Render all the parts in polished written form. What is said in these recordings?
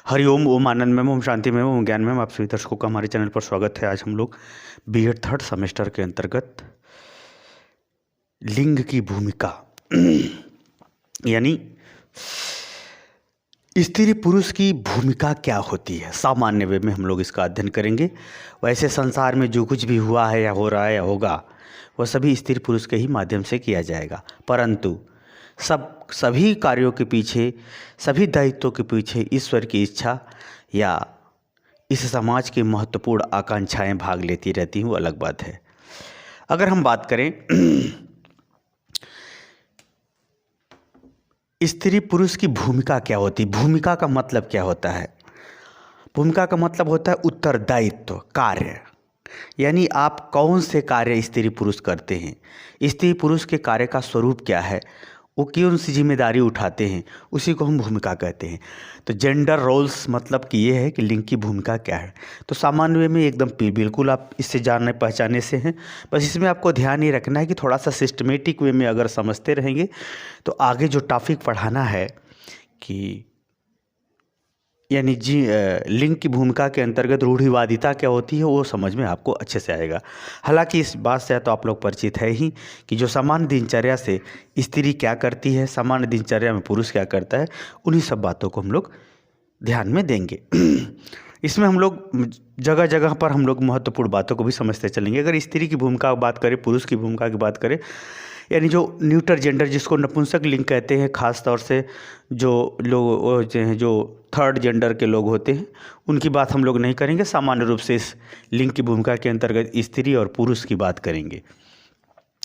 हरिओम, ओम आनंद में, ओम शांति में, ओम ज्ञान में। आप सभी दर्शकों का हमारे चैनल पर स्वागत है। आज हम लोग बीएड थर्ड सेमेस्टर के अंतर्गत लिंग की भूमिका यानी स्त्री पुरुष की भूमिका क्या होती है, सामान्य वे में हम लोग इसका अध्ययन करेंगे। वैसे संसार में जो कुछ भी हुआ है या हो रहा है या होगा वह सभी स्त्री पुरुष के ही माध्यम से किया जाएगा, परंतु सभी कार्यों के पीछे, सभी दायित्वों के पीछे ईश्वर की इच्छा या इस समाज की महत्वपूर्ण आकांक्षाएं भाग लेती रहती हैं, वो अलग बात है। अगर हम बात करें स्त्री पुरुष की भूमिका क्या होती है, भूमिका का मतलब क्या होता है? भूमिका का मतलब होता है उत्तरदायित्व, कार्य। यानी आप कौन से कार्य स्त्री पुरुष करते हैं, स्त्री पुरुष के कार्य का स्वरूप क्या है, वो कौन सी जिम्मेदारी उठाते हैं, उसी को हम भूमिका कहते हैं। तो जेंडर रोल्स मतलब कि ये है कि लिंग की भूमिका क्या है। तो सामान्य वे में एकदम बिल्कुल आप इससे जानने पहचाने से हैं। बस इसमें आपको ध्यान ये रखना है कि थोड़ा सा सिस्टमेटिक वे में अगर समझते रहेंगे तो आगे जो टॉपिक पढ़ाना है कि यानी लिंग की भूमिका के अंतर्गत रूढ़िवादिता क्या होती है वो समझ में आपको अच्छे से आएगा। हालांकि इस बात से तो आप लोग परिचित है ही कि जो सामान्य दिनचर्या से स्त्री क्या करती है, सामान्य दिनचर्या में पुरुष क्या करता है, उन्हीं सब बातों को हम लोग ध्यान में देंगे। इसमें हम लोग जगह जगह पर हम लोग महत्वपूर्ण बातों को भी समझते चलेंगे। अगर स्त्री की भूमिका की बात करें, पुरुष की भूमिका की बात करें, यानी जो न्यूटर जेंडर जिसको नपुंसक लिंग कहते हैं, ख़ास तौर से जो लोग जो थर्ड जेंडर के लोग होते हैं उनकी बात हम लोग नहीं करेंगे। सामान्य रूप से इस लिंग की भूमिका के अंतर्गत स्त्री और पुरुष की बात करेंगे।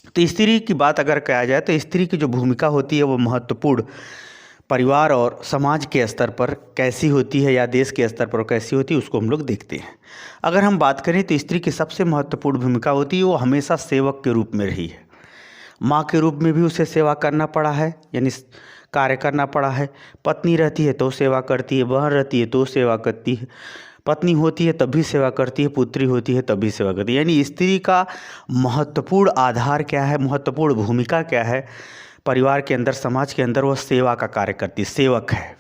तो स्त्री की बात अगर कहा जाए तो स्त्री की जो भूमिका होती है वो महत्वपूर्ण परिवार और समाज के स्तर पर कैसी होती है या देश के स्तर पर कैसी होती है उसको हम लोग देखते हैं। अगर हम बात करें तो स्त्री की सबसे महत्वपूर्ण भूमिका होती है वो हमेशा सेवक के रूप में रही है। माँ के रूप में भी उसे सेवा करना पड़ा है, यानी कार्य करना पड़ा है। पत्नी रहती है तो सेवा करती है, बहन रहती है तो सेवा करती है, पत्नी होती है तब भी सेवा करती है, पुत्री होती है तब भी सेवा करती है। यानी स्त्री का महत्वपूर्ण आधार क्या है, महत्वपूर्ण भूमिका क्या है परिवार के अंदर, समाज के अंदर? वह सेवा का कार्य करती है, सेवक है।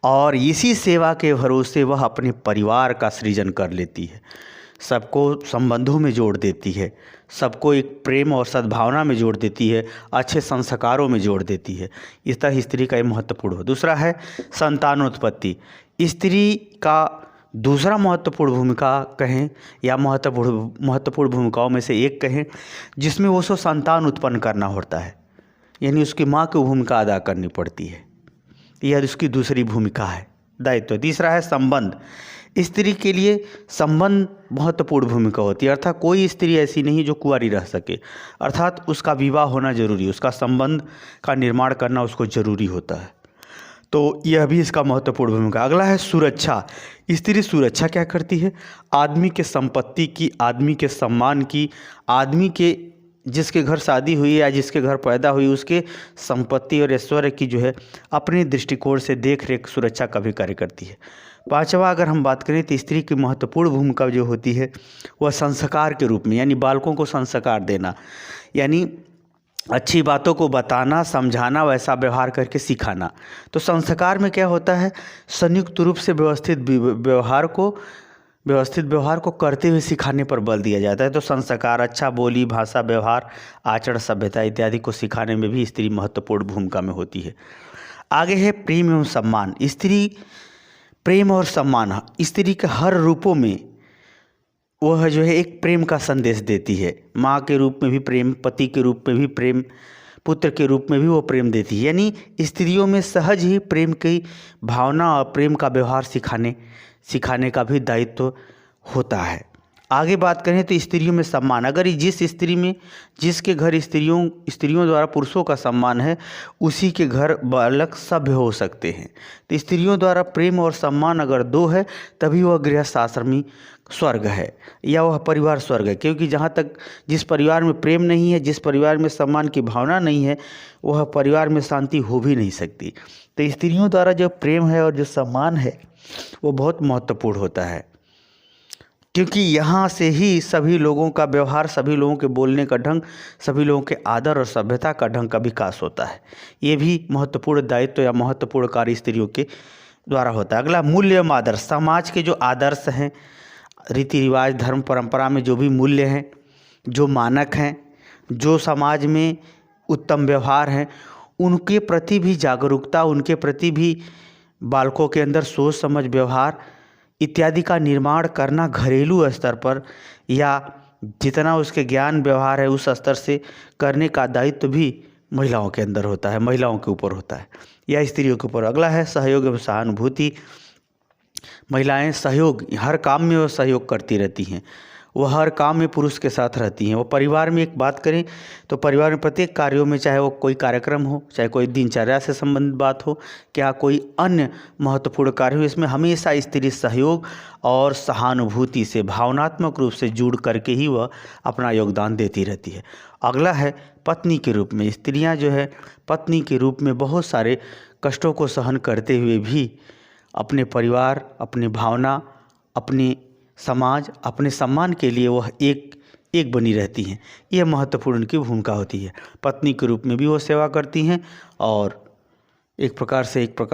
और इसी सेवा के भरोसे वह अपने परिवार का सृजन कर लेती है, सबको संबंधों में जोड़ देती है, सबको एक प्रेम और सद्भावना में जोड़ देती है, अच्छे संस्कारों में जोड़ देती है। इस तरह स्त्री का ये महत्वपूर्ण हो। दूसरा है संतानोत्पत्ति। स्त्री का दूसरा महत्वपूर्ण भूमिका कहें या महत्वपूर्ण भूमिकाओं में से एक कहें जिसमें वो संतान उत्पन्न करना होता है, यानी उसकी माँ की भूमिका अदा करनी पड़ती है। यह उसकी दूसरी भूमिका है, दायित्व। तीसरा है संबंध। स्त्री के लिए संबंध महत्वपूर्ण भूमिका होती है, अर्थात कोई स्त्री ऐसी नहीं जो कुंवारी रह सके, अर्थात उसका विवाह होना जरूरी, उसका संबंध का निर्माण करना उसको जरूरी होता है। तो यह भी इसका महत्वपूर्ण भूमिका। अगला है सुरक्षा। स्त्री सुरक्षा क्या करती है? आदमी के संपत्ति की, आदमी के सम्मान की, आदमी के जिसके घर शादी हुई या जिसके घर पैदा हुई उसके संपत्ति और ऐश्वर्य की जो है अपने दृष्टिकोण से देख रेख, सुरक्षा का भी कार्य करती है। पांचवा अगर हम बात करें तो स्त्री की महत्वपूर्ण भूमिका जो होती है वह संस्कार के रूप में, यानी बालकों को संस्कार देना, यानी अच्छी बातों को बताना, समझाना, वैसा व्यवहार करके सिखाना। तो संस्कार में क्या होता है? संयुक्त रूप से व्यवस्थित व्यवहार को करते हुए सिखाने पर बल दिया जाता है। तो संस्कार, अच्छा बोली, भाषा, व्यवहार, आचरण, सभ्यता इत्यादि को सिखाने में भी स्त्री महत्वपूर्ण भूमिका में होती है। आगे है प्रेम एवं सम्मान। स्त्री प्रेम और सम्मान, स्त्री के हर रूपों में वह जो है एक प्रेम का संदेश देती है। माँ के रूप में भी प्रेम, पति के रूप में भी प्रेम, पुत्र के रूप में भी वो प्रेम देती है। यानी स्त्रियों में सहज ही प्रेम की भावना और प्रेम का व्यवहार सिखाने का भी दायित्व होता है। आगे बात करें तो स्त्रियों में सम्मान। अगर जिसके घर स्त्रियों द्वारा पुरुषों का सम्मान है उसी के घर बालक सभ्य हो सकते हैं। तो स्त्रियों द्वारा प्रेम और सम्मान अगर दो है तभी वह गृहस्थाश्रमी स्वर्ग है या वह परिवार स्वर्ग है, क्योंकि जहाँ तक जिस परिवार में प्रेम नहीं है, जिस परिवार में सम्मान की भावना नहीं है, वह परिवार में शांति हो भी नहीं सकती। तो स्त्रियों द्वारा जो प्रेम है और जो सम्मान है वो बहुत महत्वपूर्ण होता है, क्योंकि यहाँ से ही सभी लोगों का व्यवहार, सभी लोगों के बोलने का ढंग, सभी लोगों के आदर और सभ्यता का ढंग का विकास होता है। ये भी महत्वपूर्ण दायित्व या महत्वपूर्ण कार्य स्त्रियों के द्वारा होता है। अगला मूल्य एवं आदर्श, समाज के जो आदर्श हैं, रीति रिवाज, धर्म परंपरा में जो भी मूल्य हैं, जो मानक हैं, जो समाज में उत्तम व्यवहार हैं, उनके प्रति भी जागरूकता, उनके प्रति भी बालकों के अंदर सोच समझ व्यवहार इत्यादि का निर्माण करना घरेलू स्तर पर या जितना उसके ज्ञान व्यवहार है उस स्तर से करने का दायित्व भी महिलाओं के अंदर होता है, महिलाओं के ऊपर होता है या स्त्रियों के ऊपर। अगला है सहयोग एवं सहानुभूति। महिलाएं सहयोग, हर काम में वो सहयोग करती रहती हैं, वो हर काम में पुरुष के साथ रहती हैं। वो परिवार में एक बात करें तो परिवार में प्रत्येक कार्यों में, चाहे वो कोई कार्यक्रम हो, चाहे कोई दिनचर्या से संबंधित बात हो, क्या कोई अन्य महत्वपूर्ण कार्य हो, इसमें हमेशा स्त्री सहयोग और सहानुभूति से, भावनात्मक रूप से जुड़ करके ही वह अपना योगदान देती रहती है। अगला है पत्नी के रूप में। स्त्रियां जो है पत्नी के रूप में बहुत सारे कष्टों को सहन करते हुए भी अपने परिवार, अपनी भावना, अपने समाज, अपने सम्मान के लिए वह एक बनी रहती हैं। यह महत्वपूर्ण उनकी भूमिका होती है। पत्नी के रूप में भी वो सेवा करती हैं और एक प्रकार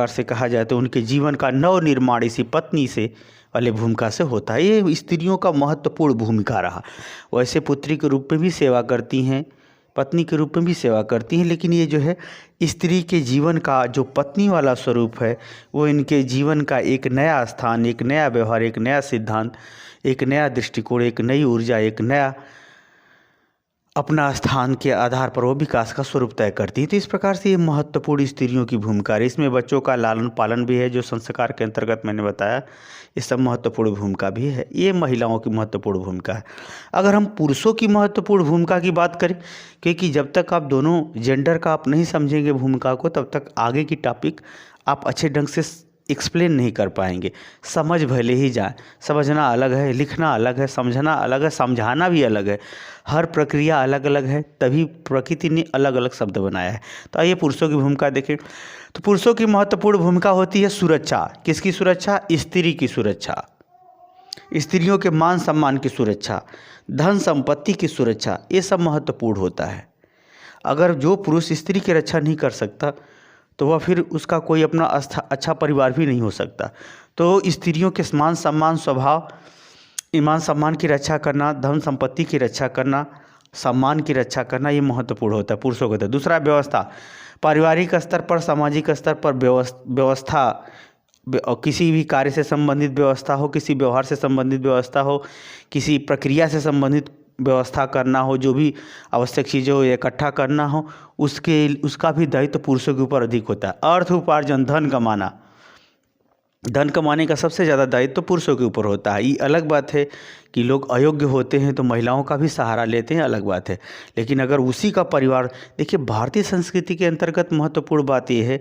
से कहा जाए तो उनके जीवन का नव निर्माण इसी पत्नी से वाले भूमिका से होता है। ये स्त्रियों का महत्वपूर्ण भूमिका रहा। वैसे पुत्री के रूप में भी सेवा करती हैं, पत्नी के रूप में भी सेवा करती हैं, लेकिन ये जो है स्त्री के जीवन का जो पत्नी वाला स्वरूप है वो इनके जीवन का एक नया स्थान, एक नया व्यवहार, एक नया सिद्धांत, एक नया दृष्टिकोण, एक नई ऊर्जा, एक नया अपना स्थान के आधार पर वो विकास का स्वरूप तय करती है। तो इस प्रकार से ये महत्वपूर्ण स्त्रियों की भूमिका है। इसमें बच्चों का लालन पालन भी है, जो संस्कार के अंतर्गत मैंने बताया, ये सब महत्वपूर्ण भूमिका भी है। ये महिलाओं की महत्वपूर्ण भूमिका है। अगर हम पुरुषों की महत्वपूर्ण भूमिका की बात करें, क्योंकि जब तक आप दोनों जेंडर का आप नहीं समझेंगे भूमिका को, तब तक आगे की टॉपिक आप अच्छे ढंग से एक्सप्लेन नहीं कर पाएंगे। समझ भले ही जाए, समझना अलग है, लिखना अलग है, समझना अलग है, समझाना भी अलग है। हर प्रक्रिया अलग अलग है, तभी प्रकृति ने अलग अलग शब्द बनाया है। तो आइए पुरुषों की भूमिका देखें। तो पुरुषों की महत्वपूर्ण भूमिका होती है सुरक्षा। किसकी सुरक्षा? स्त्री की सुरक्षा, स्त्रियों के मान सम्मान की सुरक्षा, धन संपत्ति की सुरक्षा, ये सब महत्वपूर्ण होता है। अगर जो पुरुष स्त्री की रक्षा नहीं कर सकता तो वह फिर उसका कोई अपना अच्छा परिवार भी नहीं हो सकता। तो स्त्रियों के मान सम्मान, स्वभाव, ईमान सम्मान की रक्षा करना, धन संपत्ति की रक्षा करना, सम्मान की रक्षा करना, ये महत्वपूर्ण होता है पुरुषों को। दूसरा व्यवस्था, पारिवारिक स्तर पर, सामाजिक स्तर पर व्यवस्था, किसी भी कार्य से संबंधित व्यवस्था हो, किसी व्यवहार से संबंधित व्यवस्था हो, किसी प्रक्रिया से संबंधित व्यवस्था करना हो, जो भी आवश्यक चीज़ें हो इकट्ठा करना हो, उसका भी दायित्व पुरुषों के ऊपर अधिक होता है। अर्थ उपार्जन, धन कमाने का सबसे ज़्यादा दायित्व पुरुषों के ऊपर होता है। ये अलग बात है कि लोग अयोग्य होते हैं तो महिलाओं का भी सहारा लेते हैं, अलग बात है। लेकिन अगर उसी का परिवार, देखिए भारतीय संस्कृति के अंतर्गत महत्वपूर्ण बात यह है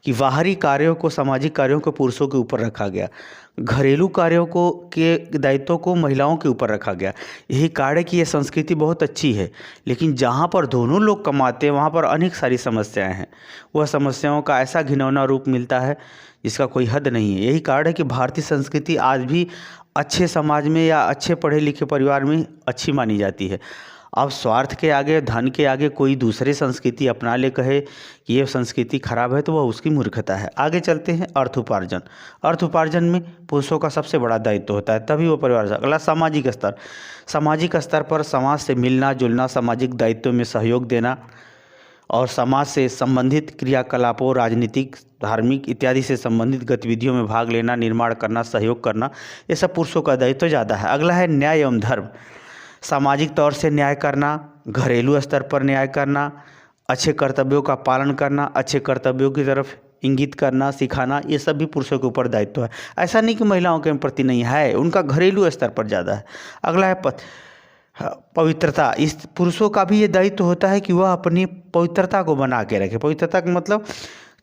कि बाहरी कार्यों को, सामाजिक कार्यों को पुरुषों के ऊपर रखा गया, घरेलू कार्यों को के दायित्वों को महिलाओं के ऊपर रखा गया। यही कारण है कि यह संस्कृति बहुत अच्छी है। लेकिन जहाँ पर दोनों लोग कमाते हैं वहाँ पर अनेक सारी समस्याएं हैं। वह समस्याओं का ऐसा घिनौना रूप मिलता है जिसका कोई हद नहीं है। यही कारण है कि भारतीय संस्कृति आज भी अच्छे समाज में या अच्छे पढ़े लिखे परिवार में अच्छी मानी जाती है। अब स्वार्थ के आगे, धन के आगे कोई दूसरी संस्कृति अपना ले कहे कि ये संस्कृति खराब है तो वह उसकी मूर्खता है। आगे चलते हैं। अर्थ उपार्जन। अर्थ उपार्जन में पुरुषों का सबसे बड़ा दायित्व होता है, तभी वो परिवार। अगला सामाजिक स्तर। सामाजिक स्तर पर समाज से मिलना जुलना, सामाजिक दायित्व में सहयोग देना और समाज से संबंधित क्रियाकलापों, राजनीतिक, धार्मिक इत्यादि से संबंधित गतिविधियों में भाग लेना, निर्माण करना, सहयोग करना, ये सब पुरुषों का दायित्व ज़्यादा है। अगला है न्याय एवं धर्म। सामाजिक तौर से न्याय करना, घरेलू स्तर पर न्याय करना, अच्छे कर्तव्यों का पालन करना, अच्छे कर्तव्यों की तरफ इंगित करना, सिखाना, ये सब भी पुरुषों के ऊपर दायित्व है। ऐसा नहीं कि महिलाओं के प्रति नहीं है, उनका घरेलू स्तर पर ज़्यादा है। अगला है पवित्रता। इस पुरुषों का भी ये दायित्व होता है कि वह अपनी पवित्रता को बना के रखे। पवित्रता का मतलब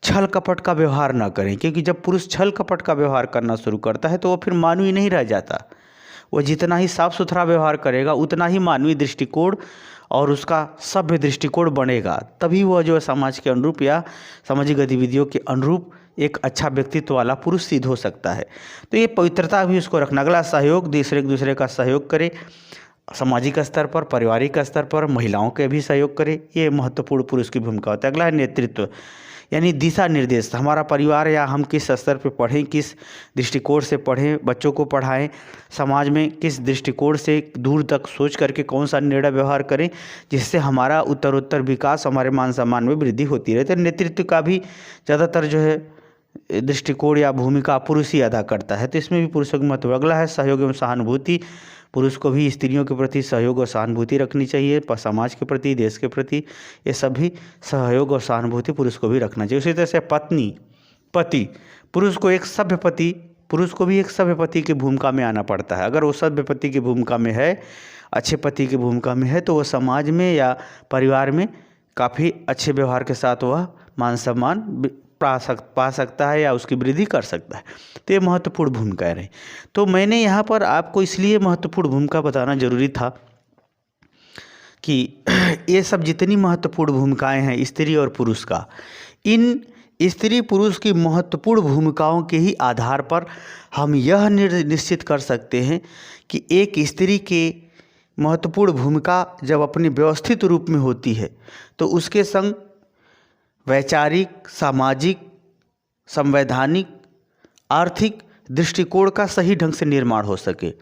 छल कपट का व्यवहार ना करें, क्योंकि जब पुरुष छल कपट का व्यवहार करना शुरू करता है तो वह फिर मानवीय नहीं रह जाता। वह जितना ही साफ सुथरा व्यवहार करेगा उतना ही मानवीय दृष्टिकोण और उसका सभ्य दृष्टिकोण बनेगा, तभी वह जो समाज के अनुरूप या सामाजिक गतिविधियों के अनुरूप एक अच्छा व्यक्तित्व वाला पुरुष सिद्ध हो सकता है। तो ये पवित्रता भी उसको रखना। अगला सहयोग, एक दूसरे का सहयोग करे, सामाजिक स्तर पर, पारिवारिक स्तर पर महिलाओं के भी सहयोग करे, ये महत्वपूर्ण पुरुष की भूमिका होता है। अगला है नेतृत्व। यानी दिशा निर्देश, हमारा परिवार या हम किस स्तर पे पढ़ें, किस दृष्टिकोण से पढ़ें, बच्चों को पढ़ाएं, समाज में किस दृष्टिकोण से दूर तक सोच करके कौन सा निर्णय व्यवहार करें जिससे हमारा उत्तरोत्तर विकास, हमारे मान सम्मान में वृद्धि होती रहे। तो नेतृत्व का भी ज़्यादातर जो है दृष्टिकोण या भूमिका पुरुष ही अदा करता है, तो इसमें भी पुरुषों का महत्व। अगला है सहयोग एवं सहानुभूति। पुरुष को भी स्त्रियों के प्रति सहयोग और सहानुभूति रखनी चाहिए, समाज के प्रति, देश के प्रति, ये सभी सहयोग और सहानुभूति पुरुष को भी रखना चाहिए। उसी तरह से पति, पुरुष को भी एक सभ्य पति की भूमिका में आना पड़ता है। अगर वो सभ्य पति की भूमिका में है, अच्छे पति की भूमिका में है, तो वो समाज में या परिवार में काफ़ी अच्छे व्यवहार के साथ वह मान सम्मान पा सकता है या उसकी वृद्धि कर सकता है। तो ये महत्वपूर्ण भूमिकाएं रही। तो मैंने यहाँ पर आपको इसलिए महत्वपूर्ण भूमिका बताना जरूरी था कि ये सब जितनी महत्वपूर्ण भूमिकाएं हैं स्त्री और पुरुष का, इन स्त्री पुरुष की महत्वपूर्ण भूमिकाओं के ही आधार पर हम यह निश्चित कर सकते हैं कि एक स्त्री के महत्वपूर्ण भूमिका जब अपनी व्यवस्थित रूप में होती है तो उसके संग वैचारिक, सामाजिक, संवैधानिक, आर्थिक दृष्टिकोण का सही ढंग से निर्माण हो सके।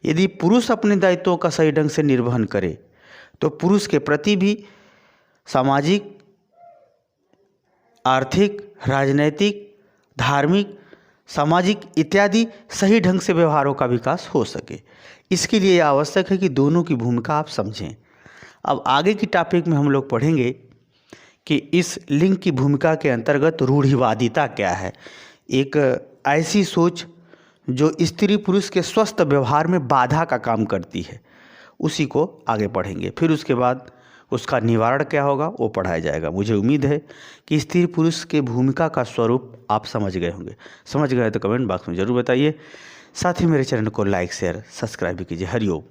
यदि पुरुष अपने दायित्वों का सही ढंग से निर्वहन करे तो पुरुष के प्रति भी सामाजिक, आर्थिक, राजनैतिक, धार्मिक, सामाजिक इत्यादि सही ढंग से व्यवहारों का विकास हो सके। इसके लिए आवश्यक है कि दोनों की भूमिका आप समझें। अब आगे की टॉपिक में हम लोग पढ़ेंगे कि इस लिंग की भूमिका के अंतर्गत रूढ़िवादिता क्या है, एक ऐसी सोच जो स्त्री पुरुष के स्वस्थ व्यवहार में बाधा का काम करती है, उसी को आगे पढ़ेंगे। फिर उसके बाद उसका निवारण क्या होगा वो पढ़ाया जाएगा। मुझे उम्मीद है कि स्त्री पुरुष के भूमिका का स्वरूप आप समझ गए होंगे। समझ गए तो कमेंट बॉक्स में ज़रूर बताइए। साथ ही मेरे चैनल को लाइक, शेयर, सब्सक्राइब भी कीजिए। हरिओम।